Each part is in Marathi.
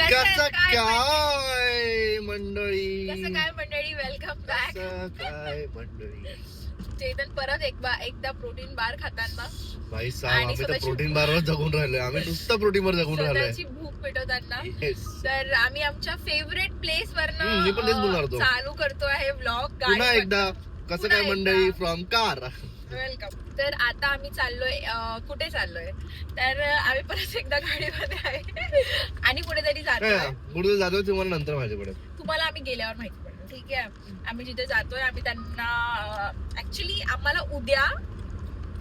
कसं काय मंडळी वेलकम बॅक. काय मंडळी चेतन परत एकदा प्रोटीन बार खाताना भाई साहेब आम्ही तर प्रोटीन बार वर जगून राहिलोय. आम्ही नुसतं प्रोटीन बार जगून राहिलोय. स्वतःची भूक पेटवताना. तर आम्ही आमच्या फेवरेट प्लेस वरनं मी पण तेच बोलणार होतो. चालू करतो आहे व्लॉग. पुन्हा एकदा कसं काय मंडळी फ्रॉम कार. वेलकम. तर आता आम्ही चाललोय, कुठे चाललोय तर आम्ही परत एकदा गाडीमध्ये आहे आणि कुठेतरी कुठे जातोय तुम्हाला नंतर माझ्याकडे तुम्हाला आम्ही गेल्यावर माहिती पडेल. ठीक आहे, आम्ही जिथे जातोय आम्ही त्यांना ऍक्च्युली आम्हाला उद्या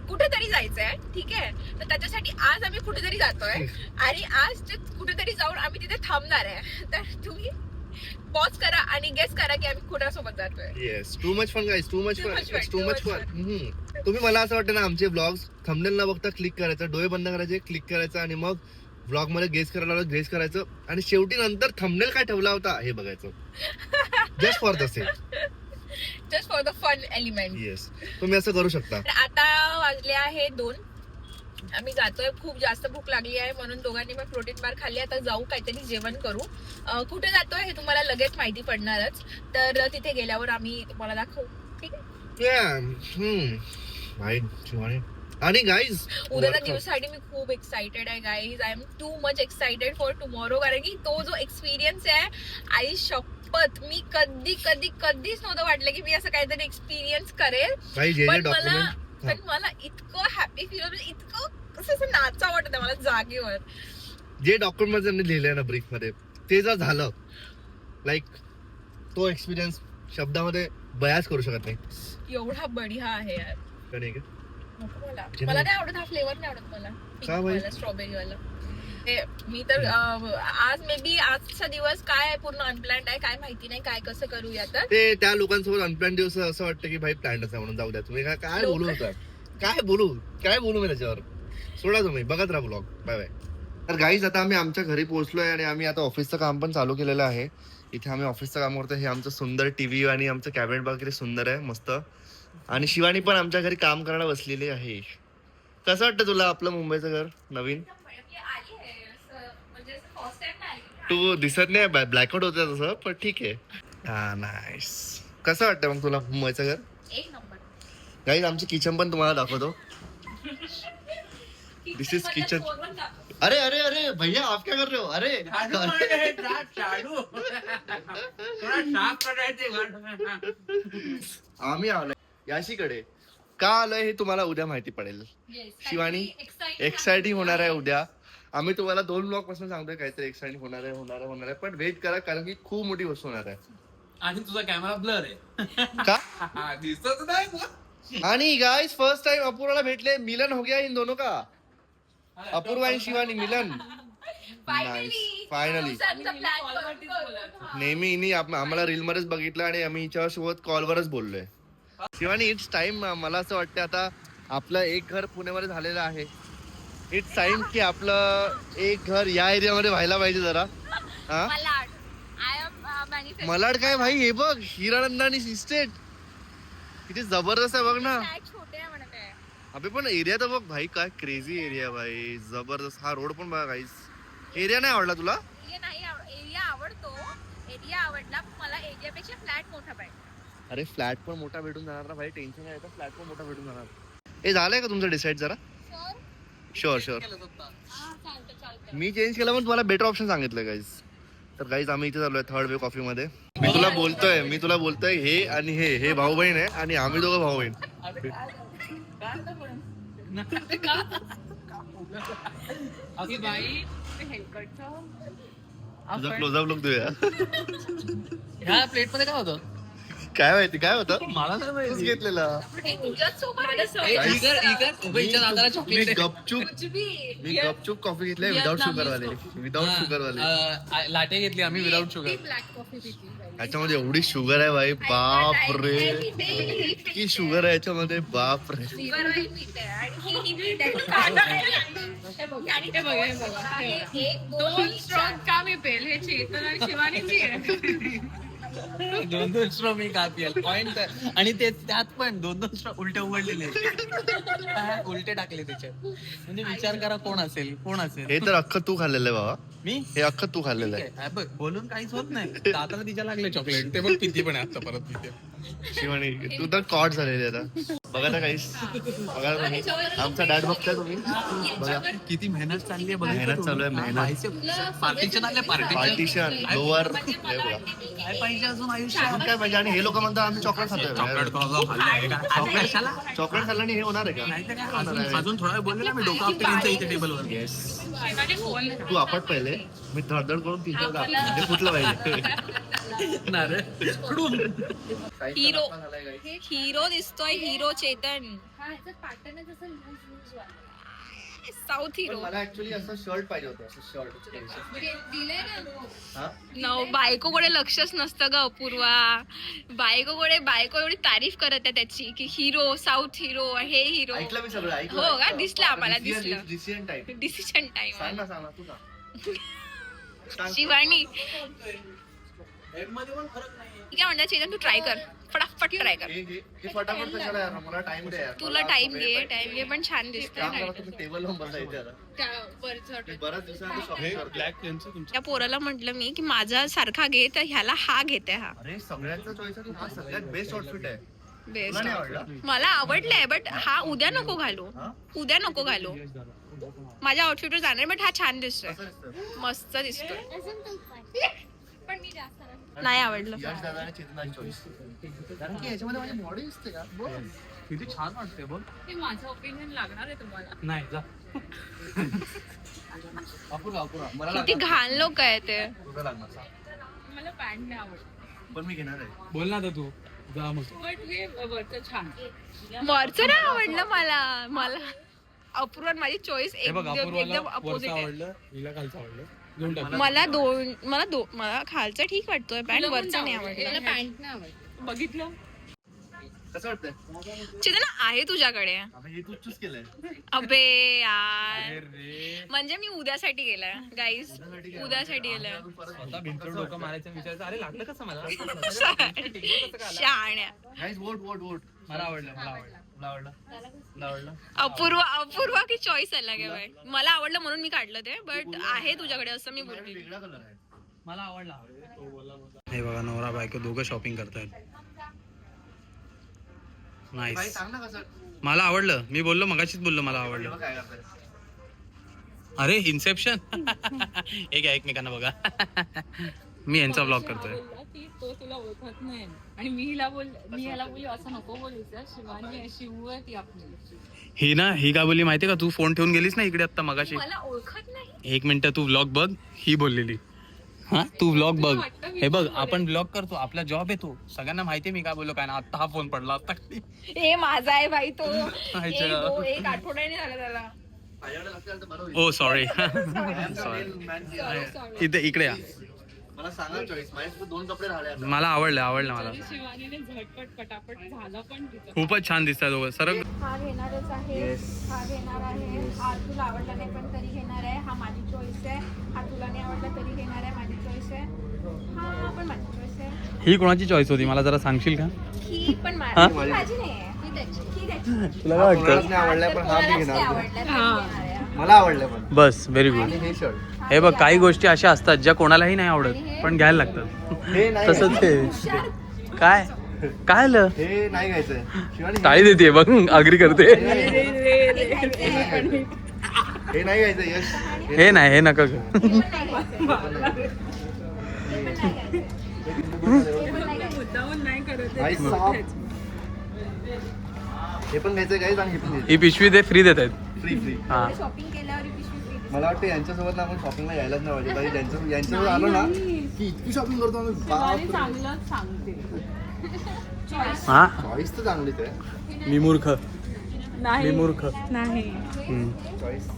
कुठेतरी जायचंय. ठीक आहे, तर त्याच्यासाठी आज आम्ही कुठेतरी जातोय आणि आज कुठेतरी जाऊन आम्ही तिथे थांबणार आहे. तर तुम्ही पॉज करा आणि गेस करा की आम्ही कुणासोबत जातोय. Yes, too much fun guys, too much fun. तुम्ही मला असं वाटतं ना आमचे व्लॉग्स थंबनेल न बघता क्लिक करायचं, डोळे बंद करायचे, क्लिक करायचं आणि मग व्लॉग मध्ये गेस करायचं आणि शेवटी नंतर थंबनेल काय ठेवला होता हे बघायचं. Just for the fun element. Yes, तुम्ही असं करू शकता. आता वाजले आहे 2. आम्ही जातोय, खूप जास्त भूक लागली आहे म्हणून दोघांनी पण प्रोटीन बार खाल्ली. आता जाऊ काहीतरी जेवण करू. कुठे जातोय हे तुम्हाला लगेच माहिती पडणारच. तर तिथे गेल्यावर आम्ही तुम्हाला दाखवू. ठीक आहे. आणि गाईज उद्याच्या दिवसासाठी मी खूप एक्साइटेड आहे guys. I am too much excited for tomorrow. कारण की तो जो एक्सपिरियन्स आहे, आई शपथ, मी कधीच नव्हतं वाटलं की मी असं काहीतरी एक्सपिरियन्स करेल. पण मला इतकं हॅपी फील होतं, इतकं असं नाचा वाटत मला जागेवर. जे डॉक्युमेंट त्यांनी लिहिलंय ना ब्रीफ मध्ये, ते जर झालं लाईक तो एक्सपिरियन्स शब्दामध्ये बयाच करू शकत नाही. एवढा बढिया आहे यार. नको मला नाही आवडत हा फ्लेवर, नाही आवडत मला स्ट्रॉबेरी वाला. मी तर आज मे बी आजचा दिवस काय पूर्ण अनप्लॅन्ड आहे, काय माहिती नाही काय कसं करूया. तर ते त्या लोकांसोबत अनप्लॅन दिवस असं वाटतं की भाई प्लॅनच आहे म्हणून जाऊ द्या. तुम्ही काय बोलू होता, काय बोलू मी त्याच्यावर. सोडा तुम्ही, बघत राहा ब्लॉग. Bye bye. तर गाईज आता आम्ही आमच्या घरी पोहोचलोय आणि आम्ही आता ऑफिसचं काम पण चालू केलेलं आहे. इथे आम्ही ऑफिसचं काम करतो. हे आमचं सुंदर टीव्ही आणि आमचं कॅबिनेट वगैरे सुंदर आहे, मस्त. आणि शिवानी पण आमच्या घरी काम करायला बसलेली आहे. कसं वाटतं तुला आपलं मुंबईचं घर नवीन? तू दिसत नाही, ब्लॅकआउट होत तसं, पण ठीक आहे. हा, नाईस. कसं वाटतं मग तुला मुंबईचं घर? एक नंबर. गाईज आमची किचन पण तुम्हाला दाखवतो. दिस इज किचन. अरे अरे अरे भैया, आप क्या कर रहे हो? अरे आम्ही आलोय याशीकडे. का आलोय हे तुम्हाला उद्या माहिती पडेल. शिवानी एक्साइटिंग होणार आहे उद्या. आम्ही तुम्हाला 2 ब्लॉग पासून सांगतोय काहीतरी एक्साइटिंग होणार आहे. पण वेट करा, कारण की खूप मोठी वस्तू होणार आहे. आणि तुझा कॅमेरा ब्लर आहे का दिसत नाही. आणि गाइस फर्स्ट टाइम अपूर्वाला भेटले. मिलन हो गया इन दोनों का. अपूर्वा आणि शिवानी मिलन. फायनली. नेहमी आम्हाला रील मध्येच बघितलं आणि आम्ही हिच्या सोबत कॉलवरच बोललोय. Shivani it's time. मला असं वाटतं आता आपलं एक घर पुण्यामध्ये झालेलं आहे. इट्स टाइम की आपलं एक घर या एरियामध्ये व्हायला पाहिजे जरा. मलाड काय भाई, हे बघ हिरानंदानी इस्टेट किती जबरदस्त आहे बघ ना. अबे पण एरिया तर बघ भाई, काय क्रेझी एरिया भाई, जबरदस्त. हा रोड पण बघा गाईस. एरिया नाही आवडला तुला? एरिया आवडतो, एरिया आवडला, मला एरियापेक्षा फ्लॅट मोठा पाहिजे. अरे फ्लॅट पण मोठा भेटून जाणार ना भाई, टेन्शन नाही. फ्लॅट पण मोठा भेटून जाणार. हे झालंय का तुमचं डिसाईड जरा? शुअर. मी चेंज केलं पण तुम्हाला बेटर ऑप्शन सांगितलं गाईज. तर गाईज आम्ही इथे चाललोय 3rd वे कॉफी मध्ये. मी तुला बोलतोय हे आणि हे भाऊ बहीण आहे आणि आम्ही दोघं भाऊ बहीण. तुझा क्लोजअप लुक देऊया. ह्या प्लेट मध्ये काय होतं काय माहिती काय होतं, मला नाही माहिती. घेतलेला मी गपचूप कॉफी घेतली विदाउट शुगर वाले. लाटे घेतली आम्ही विदाउट शुगर. याच्यामध्ये एवढी शुगर आहे भाई, बाप रे. इतकी शुगर आहे याच्यामध्ये, बाप रे. दोन स्ट्रॉ मी का पियल पॉइंट आणि ते त्यात पण दोन स्ट्रॉ उलटे उघडलेले उलटे टाकले त्याच्यात म्हणजे विचार करा कोण असेल हे तर अख्खं तू खाल्लेलं आहे बाबा, मी हे अख्खं तू खाल्लेलं आहे. ठीक आहे, बघ बोलून काहीच होत नाही दाताला तिच्या लागले चॉकलेट ते बघ किती पण आहे आता परत तिथे शिवानी तू तर कॉट झालेली आहे आता. बघा ना काहीच, बघा ना तुम्ही, आमचा डॅड बघताय तुम्ही, बघा किती मेहनत चालली आहे मेहनत चालू आहे, मेहनत. पार्टीशन आले पार्टिशन लोअर काय पाहिजे अजून आयुष्यात काय पाहिजे. आणि हे लोक म्हणतात आम्ही चॉकलेट खातोय. चॉकलेट खाल्ल्याने हे होणार आहे का? नाही तर काय, अजून थोडा वेळ बोलले ना मी डोकं आपटे यांच्या इथे टेबलवर येस, तू आपट पहिले, मी धडधड करून तिथे म्हणजे कुठलं पाहिजे. हिरो दिसतोय, हिरो चेतन, साऊथ हिरो. मला ऍक्च्युली असं शर्ट पाहिजे होतं, असं शर्ट. बायकोकडे लक्षच नसतं ग अपूर्वा. बायको एवढी तारीफ करत आहे त्याची की हिरो, साऊथ हिरो, हे हिरो. ऐकलं मी सगळं, ऐकलं. हो का? दिसलं आम्हाला, दिसलं. Decision type. Decision time. सांग ना तू सांग. शिवानी मध्ये पण फरक नाही ठीक आहे म्हणतात चेतन, तू ट्राय कर, फटाफट ट्राय कर. हे फटाफट कशाला यार, मला टाइम दे यार. तुला टाइम घे पण छान दिसतंय. टेबल वर बसता इथे आता. मी बऱ्याच दिवसांनी शॉपिंग करतोय. ब्लॅक पेनचं तुमचं त्या पोराला म्हटलं मी की माझा सारखा घे, तर ह्याला हा घेते. हा अरे सगळ्यांचा चॉईस आहे, हा सगळ्यात बेस्ट आउटफिट आहे. बेस्ट. तुला नाही आवडला? मला आवडलाय बट हा उद्या नको घालू, उद्या नको घालू. माझ्या आउटफिटवर जाणार बट हा छान दिसतोय, कसं दिसतं? मस्त दिसतोय. नाही आवडलं. यश दादा आणि चेतनाची चॉईस, कारण की याच्यामध्ये माझी बॉडी दिसते का? किती छान वाटते बघ. माझं ओपिनियन लागणार आहे तुम्हाला. नाही जा अपुरा मला किती घाण लोक आहे ते. तुला लागणार सांग. मला पॅन्ट नाही आवडत, पण मी घेणार आहे. बोल ना आता तू जा मग. बट हे वरचं छान. वरचं नाही आवडलं मला अपूर्वा माझी चॉईस हे बघ एकदम अपूर्वाला अपोजिट वरचं आहे. आवडलं हिला खालचं आवडलं घेऊन टाक. मला खालचं ठीक वाटतोय, पॅन्ट वरचं नाही आवडलं. पॅन्ट नाही आवडत. बघितलं कसं वाटतंय? चेतन आहे तुझ्याकडे. आता हे तू चूज केलंय. अबे यार, रे म्हणजे मी उद्यासाठी गेलाय गाईज, उद्यासाठी गेलाय. स्वतः भिंतीवर डोकं मारायचं विचारायचं अरे लागलं कसं मला शहाण्या. Guys vote vote vote. मला आवडलं अपूर्वा की चॉईस अलग आहे भाई. मला आवडलं म्हणून मी काढलं ते, बट आहे तुझ्याकडे असं मी बोलते. वेगळा कलर आहे. मला आवडला. हे बघा नवरा बायको दोघं शॉपिंग करतायत. भाई नाईस. सांग ना कसं. मला आवडलं, मी बोललो मगाशीच बोललो मला आवडलं. काय करताय? अरे इन्सेप्शन एक एकमेकांना बघा मी यांचा ब्लॉग करतोय. तो तुला ओळखत नाही आणि मी ह्याला बोलली असं नको बोलायचं. शिवानी शिवू आहे ती आपली. ही काय बोलली माहितीये का, तू फोन ठेवून गेलीस ना इकडे आता मगाशी. मला ओळखत नाही. 1 मिनिट तू व्लॉग बघ. ही बोललेली हा तू व्लॉग बघ. हे बघ आपण ब्लॉग करतो, आपला जॉब आहे तो. सगळ्यांना माहितीये मी काय बोललो काय ना. आता हा फोन पडला आता हे माझा आहे भाई तो. अच्छा. एक आठवड्याने झाला त्याला. माझ्याकडे नसेल तर बरं होईल. ओ सॉरी इथे इकडे या. मला सांगा चॉईस. माझ्यासोबत 2 कपडे राहिले आता. मला आवडलं मला. शिवानीने झटपट पटापट झालं पण तिचं. खूपच छान दिसतात दोघं. सरक हा घेणारच आहे, हा घेणार आहे. हा तुला आवडला नाही पण तरी घेणार आहे. हा माझी चॉईस आहे. हा तुला नाही आवडला तरी घेणार आहे, माझी चॉईस आहे. हा पण माझी चॉईस आहे. ही कोणाची चॉईस होती मला जरा सांगशील का? ही पण हा? माझी नाही आहे, ही त्याची. तुला काय कोणालाच नाही आवडलाय पण हा मी कोणालाच घेणार. नाही आवडला, तरी घेणार आहे. मला आवडलं पण. बस व्हेरी गुड. आणि हे शर्ट. हे बघ काही गोष्टी अशा असतात ज्या कोणालाही नाही आवडत पण घ्यायला लागतात. हे नाही तसंच घ्यायचं. हे काय काय आलं हे नाही घ्यायचंय. शिवानी टाळी देते बघ अग्री करते. हे नाही घ्यायचं यश. हे नाही हे नका ग. मुद्दामून नाही करत. भाई साहब. हे पण घ्यायचंय गाईज आणि हे पण घ्यायचं. ही पिशवी ते फ्री देत आहेत. फ्री हा शॉपिंग केल्यावर ही पिशवी free दिसते. मला वाटतं यांच्यासोबत ना आपण शॉपिंगला यायलाच नाही पाहिजे. भाई यांच्यासोबत आलो ना की इतकी शॉपिंग करतो आम्ही. शिवानी चांगलंच सांगते. हा चॉईस तर चांगलीच आहे. मी मूर्ख नाही मूर्ख. नाही. चॉईस.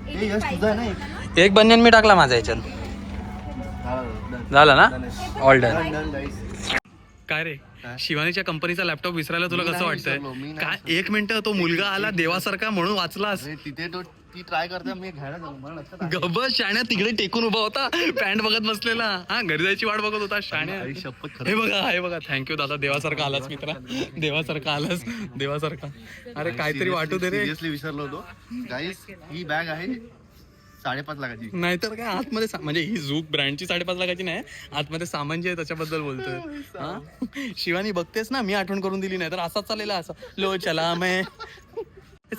हे यश तुझं आहे ना एक. एक बनियन मी टाकला माझ्या याच्यात. झालं ना ऑल डन. काय रे शिवानीच्या कंपनीचा लॅपटॉप विसरायला तुला मी कसं नाही वाटतंय? विसरलो, मी नाही काय विसरलो. 1 मिनिट तो मुलगा आला देवासारखा म्हणून वाचलास. अरे तिथे तो ती ट्राय करते मी घ्यायला जाऊ मला लक्षात आहे. गबस शाण्या तिकडे टेकून उभा होता पॅन्ट बघत बसलेला हा घरी जायची वाट बघत होता शाण्या. आई शपथ हे खरं हे बघा थँक्यू दादा देवासारखा आलास मित्रा देवासारखा आलास देवासारखा. अरे काहीतरी वाटू दे रे. सिरियसली विसरलो होतो गाईस. ही बॅग आहे 5.5 लाखाची. नाहीतर काय आतमध्ये म्हणजे ही झूक ब्रँडची 5.5 लाखाची नाही आतमध्ये सामान जे आहे त्याच्याबद्दल बोलतोय. हा शिवानी बघतेस ना मी आठवण करून दिली नाही तर असाच चाललेला असं लो चला मैं.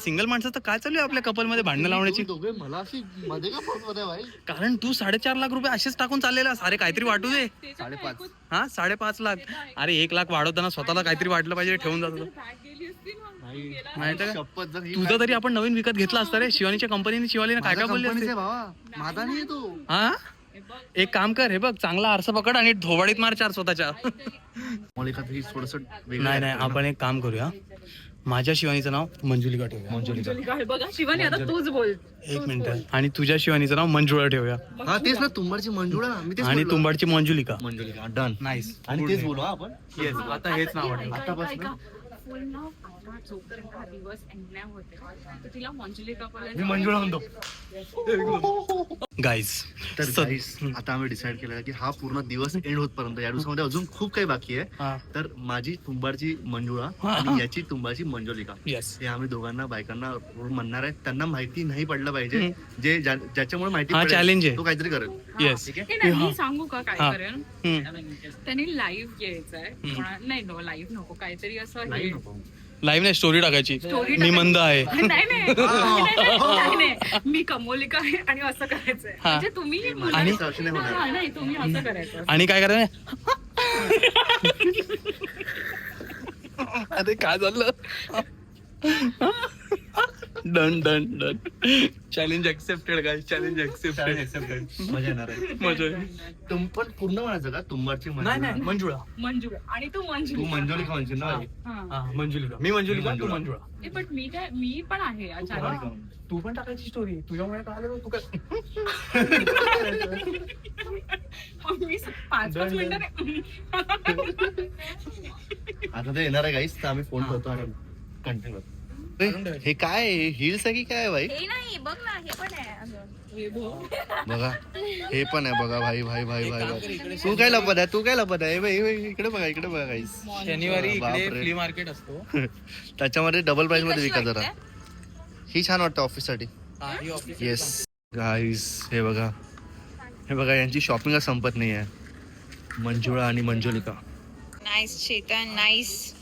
सिंगल माणसाचं काय चालू आहे आपल्या कपल मध्ये भांडणं लावण्याची. दोघे मला अशी मध्ये का फसवत भाई. कारण तू 4.5 लाख रुपये असेच टाकून चाललेला. अरे काहीतरी वाटू दे. 5.5. हा 5.5 लाख. अरे 1 लाख वाढवताना स्वतःला काहीतरी वाटलं पाहिजे ठेवून जातो. शपथ जर ही तुझं तरी आपण नवीन विकत घेतला असतं रे. शिवानीच्या कंपनीने शिवालीने काय काय बोलले असते. भावा माझा नाही तो. हा एक काम कर हे बघ चांगला आरसा पकड आणि धोबाडीत मार 4 स्वतःच्या. थोडस नाही नाही आपण एक काम करूया माझ्या शिवानीचं नाव मंजुलिका ठेवूया. मंजुलिका. बघा शिवानी आता तूच बोल. 1 मिनिट. आणि तुझ्या शिवानीचं नाव मंजुळा ठेवूया. हा तेच ना तुंबाडची मंजुळा मी तेच आणि बोललो. तुंबाडची मंजुलिका. मंजुलिका डन. नाईस. आणि तेच बोलू हा आपण. येस आता हेच नाव वाटेल. आतापासून फुल नाव आता जोपर्यंत हा दिवस एंड नाही होते तर तिला मंजुलिका मी मंजुळा म्हणतो. गाईज तर guys, आता आम्ही डिसाइड केलं की हा पूर्ण दिवस एंड होतपर्यंत या दिवसामध्ये अजून खूप काही बाकी आहे. तर माझी तुंबाडची मंजुळा आणि याची तुंबाडची मंजुलिका येस हे आम्ही दोघांना बायकांना म्हणणार आहे. त्यांना माहिती नाही पडलं पाहिजे जे ज्याच्यामुळे माहिती हा पडेल, चॅलेंज आहे. तो काहीतरी करेल. येस. ठीक आहे. हे नाही, मी सांगू का काय हा. करेन त्यांनी लाईव्ह घ्यायचंय नाही नो लाईव्ह नको काहीतरी असं हे- लाईव्ह नाही स्टोरी टाकायची Story मी मंद आहे. नाही नाही नाही, नाही. मी कमोलिका आहे आणि असं करायचंय हा. म्हणजे तुम्ही आणि- हा, नाही तुम्ही असं करायचं आणि काय करायचं अरे काय झालं done done done challenge accepted guy challenge accepted. मजा येणार आहे. मजा आहे. तुम पण पूर्ण म्हणायचं का तुंबाडची नाही नाही मंजुळा. मंजू आणि तू तू मंजू मंजुलिका म्हणशील ना. हा मंजुलिका मी मंजुलिका तू मंजुळा. पण मी पण आहे अचानक तू पण टाकायची स्टोरी तुझ्यामुळे काय तू काय मी 5-5 मिनिटं आता ते येणार आहे गाईस तर आम्ही फोन करतो आणि कंटिन्यू. हे काय हिल्स आहे की काय भाई. हे नाही बघ ना हे पण आहे अजून. बघा हे पण आहे बघा भाई भाई भाई भाई भाई. तू काय लपत आहे तू काय लपत आहे भाई इकडे बघा गाईस. शनिवारी इकडे बापरे. फ्ली मार्केट असतो. त्याच्यामध्ये डबल प्राइस मध्ये कशी विका जरा. वाटते? ही छान वाटतं ऑफिस साठी. येस गाईस हे बघा यांची शॉपिंग संपत नाही आहे. मंजुळा आणि Manjulika. Nice Chetan nice.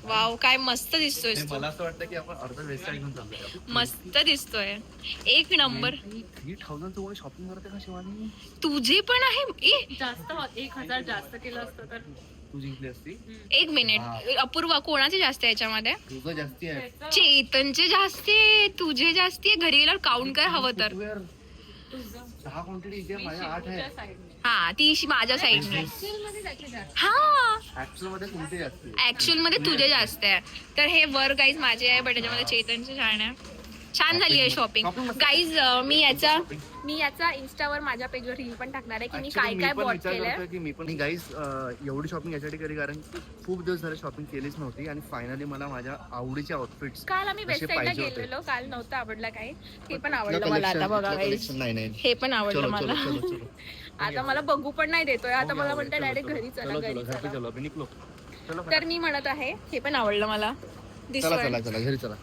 Wow काय मस्त दिसतोय तू. मला असं वाटतं की आपण अर्धा वेबसाईट घेऊन चाललोय. मस्त दिसतोय एक नंबर. 3000 चं शॉपिंग करते का शिवानी. तुझे पण आहे जास्त 1000 जास्त केलं असतं तर तू जिंकली असती. एक मिनिट अपूर्वा कोणाचे जास्त आहे याच्यामध्ये. तुझं जास्ती आहे. चेतनचे जास्त आहे तुझे जास्ती आहे. घरी गेल्यावर काउंट कर हवं तर. 6 क्वांटिटी इथे माझ्या 8 आहे. हा ती माझ्या साईडने. हा ऍक्च्युअल मध्ये तुमचे जास्ती आहे. ऍक्च्युअल मध्ये तुझे जास्त आहे. तर हे वर गाईज माझे आहे बट त्याच्यामध्ये चेतनचे छान आहे. छान झाली आहे शॉपिंग गाईज. मी याचा इन्स्टावर माझ्या पेजवर रील पण टाकणार आहे की मी काय काय बॉट केलंय. की मी पण गाईज एवढी शॉपिंग यासाठी केली कारण खूप दिवस झाले शॉपिंग केलीच नव्हती आणि फायनली मला माझ्या आवडीचे आउटफिट्स काल आम्ही वेस्ट साईडला गेलेलो. काल नव्हतं आवडला काही. हे पण आवडलं मला आता बघा गाईज. नाही हे पण आवडलं चलो मला. चलो चलो आता मला बघू पण नाही देतोय. आता मला म्हणते डायरेक्ट घरी चला घरी चला. चलो अभी निकलो. चलो तर मी म्हणत आहे हे पण आवडलं मला. चला चला चला घरी चला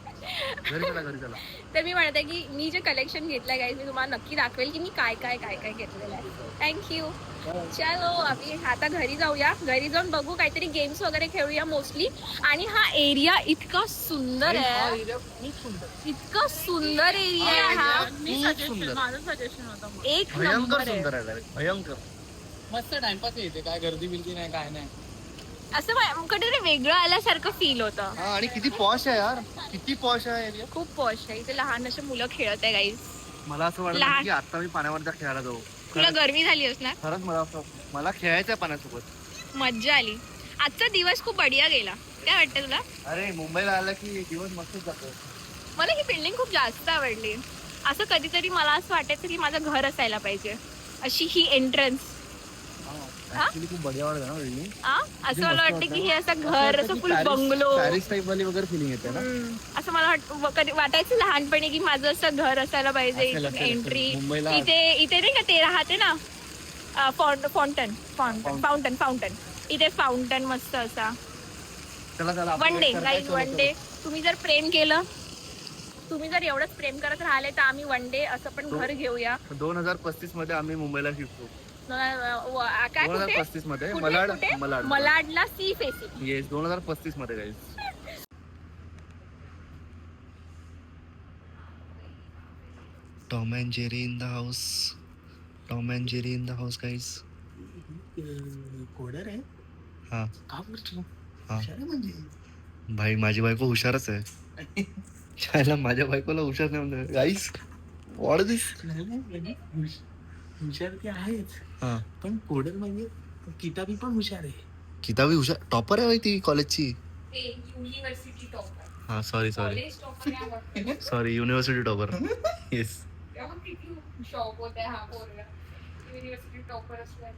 घरी चला. तर मी म्हणत आहे की मी जे कलेक्शन घेतलंय गाईज मी तुम्हाला नक्की दाखवेल की मी काय काय घेतलेलं आहे. थँक्यू. चलो आम्ही आता घरी जाऊया. घरी जाऊन बघू काहीतरी गेम्स वगैरे खेळूया मोस्टली. आणि हा एरिया इतका सुंदर आहे. इतका सुंदर एरिया आहे हा. माझं सजेशन होतं एक भयंकर नंबर आहे. सुंदर आहे भयंकर. मस्त टाइमपास येते काय गर्दी बिलदी नाही काय नाही. असं कुठेतरी वेगळं आल्यासारखं फील होतं. हा आणि किती पॉश आहे यार. किती पॉश आहे area. खूप पॉश आहे. इथे लहान असे मुलं खेळत आहे गाईज. मला असं वाटतं लहान- की आता मी पाण्यावर खेळायला जाऊ. तुला गरमी झाली असणार. खरंच मला खेळायचं आहे पाण्यासोबत. मज्जा आली. आजचा दिवस खूप बढिया गेला. काय वाटतं तुला. अरे मुंबईला आला की दिवस मस्तच जातो. मला ही बिल्डिंग खूप जास्त आवडली. असं कधीतरी मला असं वाटायचं की माझं घर असायला पाहिजे. अशी ही एंट्रन्स खूप बढिया वाटत ना वेगळी. असं मला वाटतं की हे असं घर असं फुल बंगलो पॅरिस टाईप वाली वगैरे फिलिंग येते ना. असं मला कधी वाटायचं लहानपणी की माझं असं घर असायला पाहिजे. असेल, असेल, एंट्री असेल. मुंबईला इथे नाही का ते राहते ना फाउंटन इथे फाउंटन मस्त असा. चला चला one day guys one day तुम्ही जर प्रेम केलं, तुम्ही जर एवढंच प्रेम करत राहिले तर आम्ही वन डे असं पण घर घेऊया. 2035 मध्ये आम्ही मुंबईला शिफ्ट होऊ. काय कुठे 2035 मध्ये कुठे? मलाड कुठे? मलाड मलाडला सी फेसिंग. येस 2035 मध्ये guys. Tom and Jerry in the house. Tom and Jerry in the house guys. Coder आहे हा का बोलतो हा म्हणजे भाई माझी बायको हुशारच आहे. शाळेला माझ्या बायकोला हुशार नाही म्हणलं गाईज. वॉट दिस. हुशार ती आहेच हा पण कोडर म्हणजे किताबी पण हुशार आहे. किताबी हुशार टॉपर आहे ती कॉलेजची. युनिव्हर्सिटी टॉपर, हा sorry college topper. Sorry university topper. Yes किती शॉक होते हा पोरगा युनिव्हर्सिटी टॉपर असला.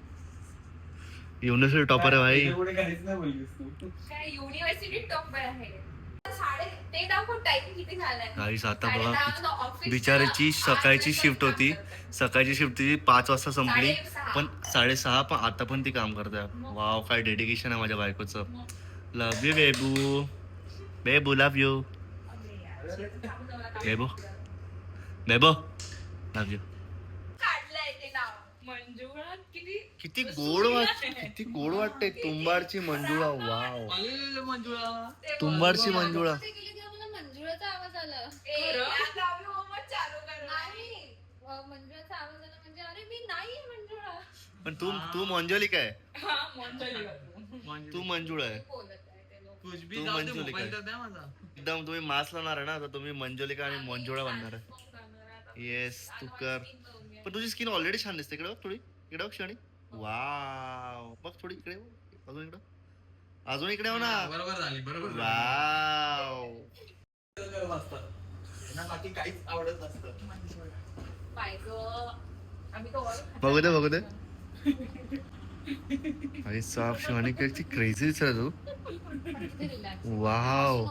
युनिव्हर्सिटी टॉपर आहे भाई. एवढे काहीच नाही बोललीस तू. काय युनिव्हर्सिटी टॉपर आहे. ते दाखव टाइम किती झालाय. गाईस आता 10:30 बघा वाजता ऑफिसला बिचारीची 8 सकाळची वाजता शिफ्ट होती. काम करते. सकाळची शिफ्ट तिची 5 वाजता संपली 6:30. पण 6:30 पण आता पण ती काम करते. वाव काय डेडिकेशन आहे माझ्या बायकोचं. लव यू बेबू. बेबू लव यू. बेबू बेबो लव यू. काढलंय ते नाव मंजुळा किती किती गोड किती गोड वाटते. तुंबाडची मंजुळा. वाव मंजुळा तुंबाडची मंजुळा. मंजुळाचा आवाज आला. चालू कर. नाही मंजुळाचा आवाज आला म्हणजे अरे मी नाही मंजुळा. पण तू मंजुलिका आहे. हा मंजुळा तू मंजुळा आहे. बोलत आहे ते लोक. तू मंजुलिका आहे. एकदम तुम्ही मास्क लावणार आहे ना तर तुम्ही मंजुलिका आणि मंजुळा बनणार आहे. येस तू कर. पण तुझी स्किन ऑलरेडी छान दिसते. इकडे बघ थोडी. इकडे बघ क्षणी. वाव बघ थोडी इकडे बघ. अजून इकडे अजून इकडे हो ना. बरोबर झाली बरोबर वाव बाकी काहीच आवडत नसतं. बाय गं. आम्ही तो order बघू दे बघू दे. अरे साफ शिवानी किती क्रेझी दिसला तू. वाव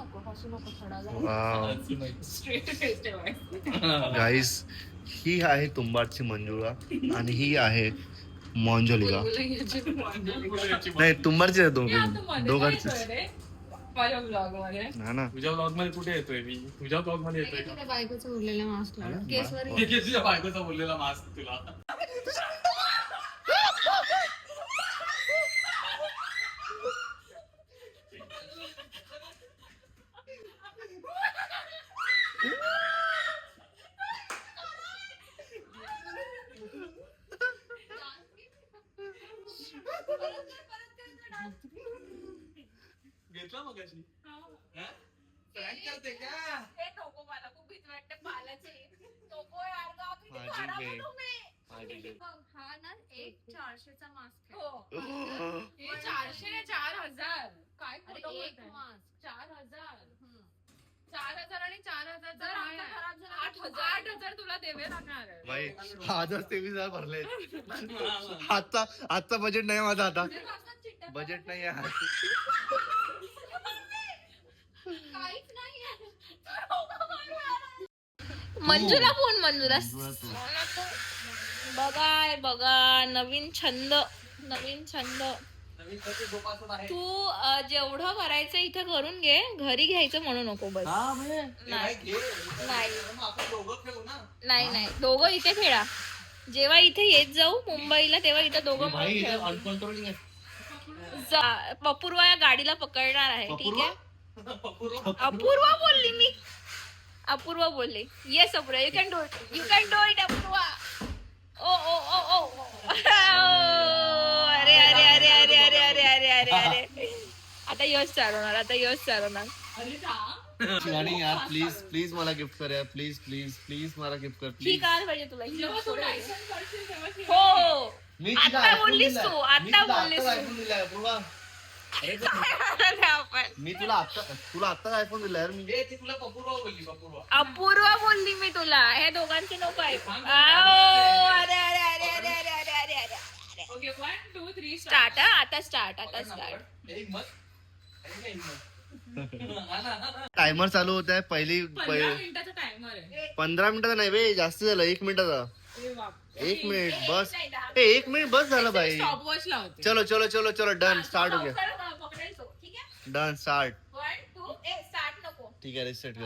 वाव स्ट्रेट फेस ठेवायचं. गाईस ही आहे तुंबाडची मंजुळा आणि ही आहे मंजोलिका. नाही तुंबाडची आहे दोघांची. माझ्या ब्लॉग मध्ये ना ना तुझ्या ब्लॉग मध्ये कुठे येतोय मी. तुझ्या ब्लॉग मध्ये येतोय तुझ्या बायकोचा उरलेला मास्क लावला केसवर. तुझ्या बायकोचा बोललेला मास्क तुला. घेतला मग कशी करते का. हे नको मला खूप भीती वाटते पालाची. नको यार गं, किती माझी खराब आहे बे. तुम्ही. हा ना एक 400चा मास्क हो. आहे. हे 400 ने 4000 काय अरे खोटं एक बोलताय? मास्क 4000 4000 आणि 4000 जर आमचा खराब झाला तर 8000 तुला देवे लागणार आहे. भाई 23,000 भरले. आजचा बजेट नाही माझा आता. बजेट नाही आहे. काहीच नाही. मंजुला कोण मंजुला मंजुळा तू. बघा नवीन छंद. तू जेवढं करायचं इथं करून घे. घरी घ्यायचं म्हणू नको बस. नाही दोघं इथे खेळा. जेव्हा इथे येत जाऊ मुंबईला तेव्हा इथं दोघं भाई मिळून इथे खेळू. अनकंट्रोलिंग आहे. अपूर्वा या गाडीला पकडणार आहे. ठीक अपूर्वा? आहे. अपूर्वा बोलली yes Apurva you can do it Apurva. ओ अरे अरे अरे अरे अरे अरे अरे अरे अरे आता यश चालवणार. शिवानी यार प्लीज मला गिफ्ट कर यार. प्लीज मला गिफ्ट कर ही प्लीज. कार पाहिजे तुला ही जेव्हा तू सोड. लायसन्स काढशील तेव्हा ती- हो मी आता तिला iPhone बोललीस दिलाय. तू, आता मी तुला बोललीस आत्ताच तू. iPhone दिलाय, अपूर्वा. आपण मी तुला आत्ताच आयफोन दिलाय यार मी. ती तुला पपुर्वा बोलली पपुर्वा. अपूर्वा बोलली मी तुला. हे दोघांचे नको आहे. अरे अरे अरे अरे अरे अरे अरे अरे अरे ओके 1 2 3 स्टार्ट. स्टार्ट आता स्टार्ट टायमर चालू होत आहे 15 मिनिटाचा टायमर आहे 15 मिनिटाचा नाही बे, जास्त झालं 1 मिनिटाचा. ए बाप. 1 मिनिट बस. 1 मिनिट बस झालं भाई. स्टॉप वॉच लावते. चलो चलो चलो चलो डन स्टार्ट हो गया. पकडायचो ठीक आहे डन स्टार्ट. 1 2 स्टार्ट नको ठीक आहे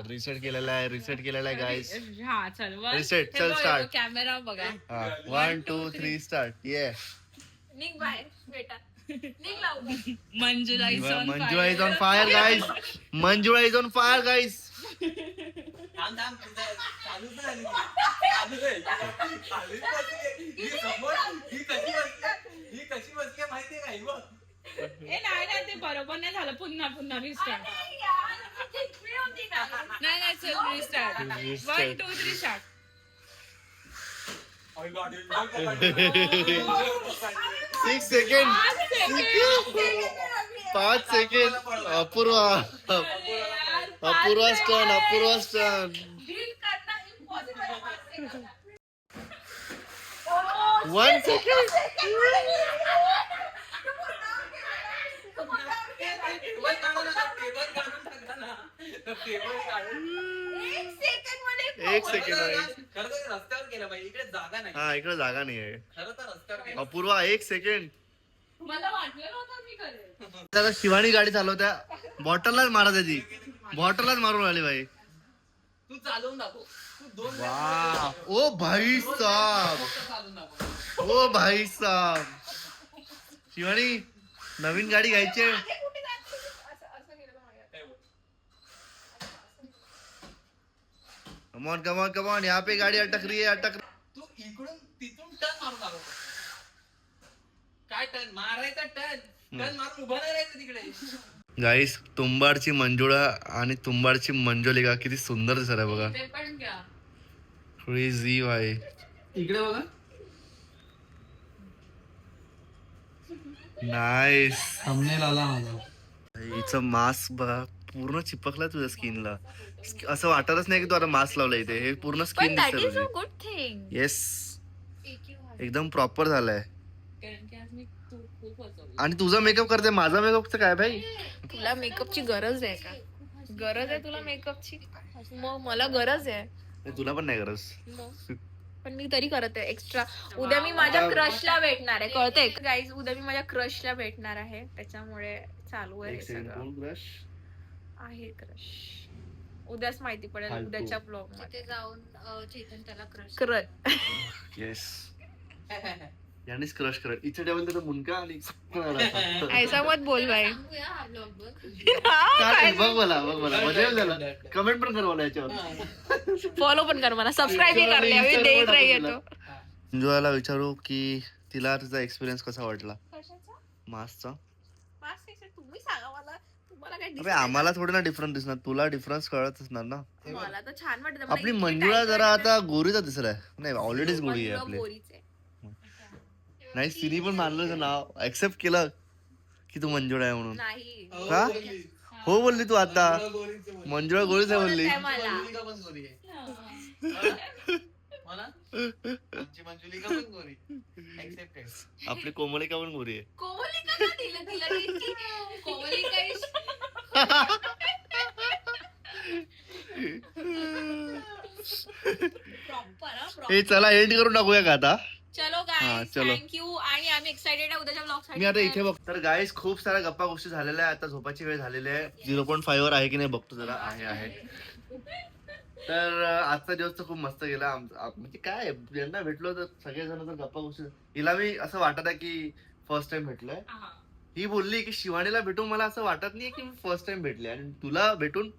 रिसेट केलेला आहे गाईस. हा चल Reset, चल, start. कॅमेरा बघा. 1 2 3 स्टार्ट. ये निघ बाहेर बेटा निघ लावू Manjula is on Manjula is on fire guys. Manjula is on fire guys. ए नाही ते बरोबर नाही झालं. पुन्हा रिस्टार्ट. नाही चल restart. 1 2 3 start. 6 second 5 second. Apurva stun. 1 second. एक सेकंड रस्त्यावर गेला बाई, इकडे जागा नाही. हा इकडे जागा नाही आहे. खरं तर रस्त्यावर गेला. अपूर्वा 1 सेकंड. मला वाटलं नव्हतं मी करेल. आता शिवानी गाडी चालवत्या, बॉटललाच मारा त्याची. बॉटललाच मारून आली भाई. तू चालवून दाखव. तू 2 वाह ओ भाई साहब. चालवून दाखव. ओ भाई साहब. शिवानी नवीन गाडी घ्यायची आहे. कम ऑन यहाँ पे गाड़ी अटक रही है. तू इकडून तिथून टर्न मारून आलो. काय टर्न मारायचा? टर्न मारून उभा नाही राहायचं तिकडे. गाईस तुंबाडची मंजुळा आणि तुंबाडची मंजोलिका किती सुंदर दिसत आहे बघा. ते पण घ्या. क्रेझी भाई. इकडे बघा. नाईस. थंबनेल आला माझा. हिचं मास्क बघा पूर्ण चिपकला तुझ्या स्किनला. असं वाटतच नाही की तू आता मास्क लावलं इथे. हे पूर्ण स्किन दॅट इज अ दिसते. Good thing. येस एकदम प्रॉपर झालाय. कारण की आज मी खूप वाचवलं. आणि तुझा मेकअप करते, माझा मेकअपचं काय भाई. तुला मेकअपची गरज आहे का? गरज आहे तुला मेकअपची? मग मला गरज आहे. तुला पण नाही गरज. पण मी तरी करत आहे एक्स्ट्रा. उद्या मी माझ्या क्रशला भेटणार आहे, कळतंय गाईज. उद्या मी माझ्या क्रशला भेटणार आहे, त्याच्यामुळे चालू आहे हे सगळं. आहे क्रश. उद्याच माहिती पडेल फालतू. उद्याच्या ब्लॉग तिथे मध्ये. जाऊन चेतन त्याला क्रश क्रश येस यानेच क्रश करत. इथे ठेवून त्याचा मुनका आणि ऐसा मत बोल भाई. सांगूया हा ब्लॉग बघ. चालेल, बघ मला मजा येईल त्याला. कमेंट पण कर मला याच्यावर. फॉलो पण कर मला, सबस्क्राईब ही करले. अभी देख रही है तो. मंजुळाला विचारू की तिला तिचा एक्सपिरियन्स कसा वाटला कशाचा? मास्कचा. मास्क तुम्ही सांगा मला. तुम्हाला काय अबे दिसतंय? आम्हाला थोडी ना डिफरन्स दिसणार, तुला डिफरन्स कळत असणार ना. मला तर छान वाटतं. आपली मंजुळा जरा आता गोरीचा दिसला आहे. नाही ऑलरेडीच गोरी आहे आपली. नाही तिने पण मानलं तुझं नाव, ऍक्सेप्ट केलं की तू मंजुळा आहे म्हणून. नाही का हो बोलली तू आता. मंजुळा गोरीच आहे बोलली. काय मला? मंजुलिका पण गोरी आहे. मला आमची मंजुलिका पण गोरी. Accepted. आपली कोमलिका पण गोरी आहे. कोमलिका का दिलं तिला ती? कोमलिका is- Proper, हा, proper. हे चला एंड करून टाकूया का आता. चलो हा, गाईज चलो. थँक्यू. आणि आम्ही एक्साइटेड आहे उद्याच्या ब्लॉग साठी. मी आता इथे बघ. तर गाईस खूप साऱ्या गप्पा गोष्टी झालेल्या आहे. आता झोपाची वेळ झालेली आहे. 0.5 वर आहे की नाही बघतो जरा. आहे. तर आजचा दिवस तर खूप मस्त गेला. म्हणजे काय यांना भेटलो तर सगळेजण तर गप्पा गोष्टी. हिला मी असं वाटत आहे की फर्स्ट टाइम भेटलोय. हा. ही बोलली की शिवानीला भेटून मला असं वाटत नाही की मी फर्स्ट टाइम भेटले. आणि तुला भेटून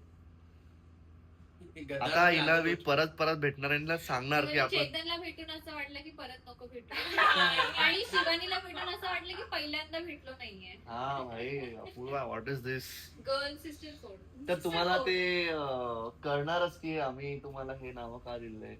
आता हिला मी परत भेटणार आणि हिला सांगणार की आपण. चेतनला भेटून असं वाटलं की परत नको भेटू. आणि शिवानीला भेटून असं वाटलं की पहिल्यांदा भेटलो नाहीये. हा भाई Apurva what is this. Girl sister सोड. तर तुम्हाला ते कळणारच की आम्ही तुम्हाला हे नाव का दिलंय.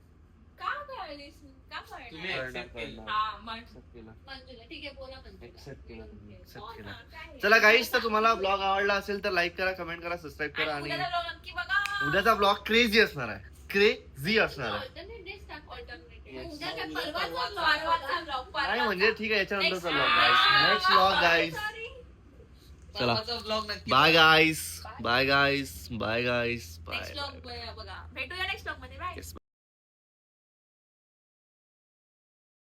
का कळलीस? का कळलं? तुम्ही accept केलं. हा मग Accept केलं. मंजुला ठीक आहे बोला Accept केलं तुम्ही. Accept हो केलं. ना, काय? चला गाईस तर तुम्हाला ब्लॉग आवडला असेल तर लाईक करा, कमेंट करा, सबस्क्राईब करा. आणि आणि उद्याचा vlog नक्की बघा. उद्याचा ब्लॉग क्रेझी असणार आहे. क्रेझी असणार आहे. ऑल्टरनेट डेज टाक. ऑल्टरनेट उद्या काय परवाचा परवाचा vlog, नाही म्हणजे ठीक आहे याच्यानंतरचा ब्लॉग गाईस. नेक्स्ट ब्लॉग गाईस. चला बाय गाईस. बाय गाईस. बाय गाईस. बाय नेक्स्ट ब्लॉग बघा. भेटूया नेक्स्ट ब्लॉग मध्ये. बाय.